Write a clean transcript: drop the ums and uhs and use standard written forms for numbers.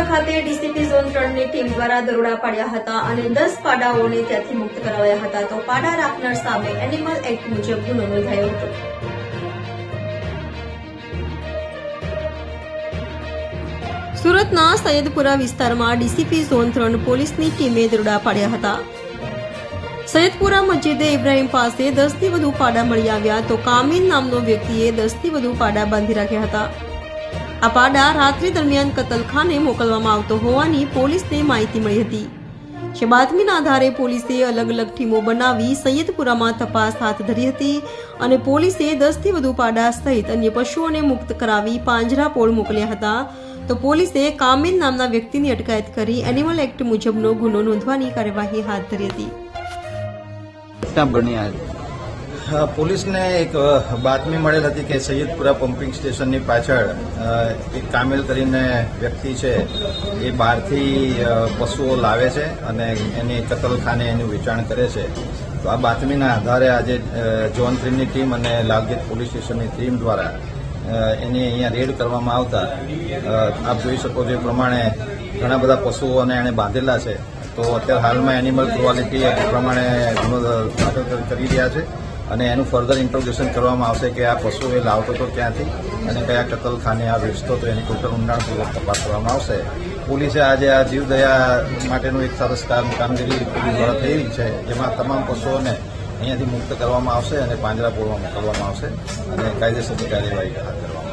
સૈયદપુરા ખાતે DCP zone 3 ની team દ્વારા દરોડા પાડ્યા હતા અને 10 પાડાઓને ત્યાંથી મુક્ત કરાવ્યા હતા તો પાડા રાખનાર સામે એનિમલ એક્ટ મુજબ ગુનો નોંધાયો હતો। સુરતના સૈયદપુરા વિસ્તારમાં ડીસીપી ઝોન 3 પોલીસની ટીમે દરોડા પાડ્યા હતા। સૈયદપુરા મસ્જિદે ઇબ્રાહીમ પાસે 10 થી વધુ પાડા મળી આવ્યા તો કામીન નામનો વ્યક્તિએ 10 થી વધુ પાડા બાંધી રાખ્યા હતા। આ પાડા રાત્રિ દરમિયાન કતલખાને મોકલવામાં આવતો હોવાની પોલીસને માહિતી મળી હતી। જે બાતમીના આધારે પોલીસે અલગ અલગ ટીમો બનાવી સૈયદપુરામાં તપાસ હાથ ધરી હતી અને પોલીસે 10 થી વધુ પાડા સહિત અન્ય પશુઓને મુક્ત કરાવી પાંજરાપોળ મોકલ્યા હતા તો પોલીસે કામીન નામના વ્યક્તિની અટકાયત કરી એનિમલ એક્ટ મુજબનો ગુનો નોંધવાની કાર્યવાહી હાથ ધરી હતી। પોલીસને એક બાતમી મળેલ હતી કે સૈયદપુરા પમ્પિંગ સ્ટેશનની પાછળ એક કામેલ કરીને વ્યક્તિ છે એ બહારથી પશુઓ લાવે છે અને એની કતલખાને એનું વેચાણ કરે છે। તો આ બાતમીના આધારે આજે ઝોન 3ની ટીમ અને લાલગેટ પોલીસ સ્ટેશનની ટીમ દ્વારા એની અહીંયા રેડ કરવામાં આવતા આપ જોઈ શકો છો એ પ્રમાણે ઘણા બધા પશુઓને એણે બાંધેલા છે। તો અત્યારે હાલમાં એનિમલ ક્રુઆલિટી એક્ટ પ્રમાણે ગુનો દાખલ કરી રહ્યા છે અને એનું ફર્ધર ઇન્ટ્રોગેશન કરવામાં આવશે કે આ પશુ એ લાવતો હતો ક્યાંથી અને કયા કતલખાને આ વેચતો હતો એની ટોટલ ઊંડાણપૂર્વક તપાસ કરવામાં આવશે। પોલીસે આજે આ જીવદયા માટેનું એક સરસ કામગીરી પોલીસ દ્વારા થઈ રહી છે જેમાં તમામ પશુઓને અહીંયાથી મુક્ત કરવામાં આવશે અને પાંજરાપોળમાં મોકલવામાં આવશે અને કાયદેસરની કાર્યવાહી હાથ ધરવામાં આવશે।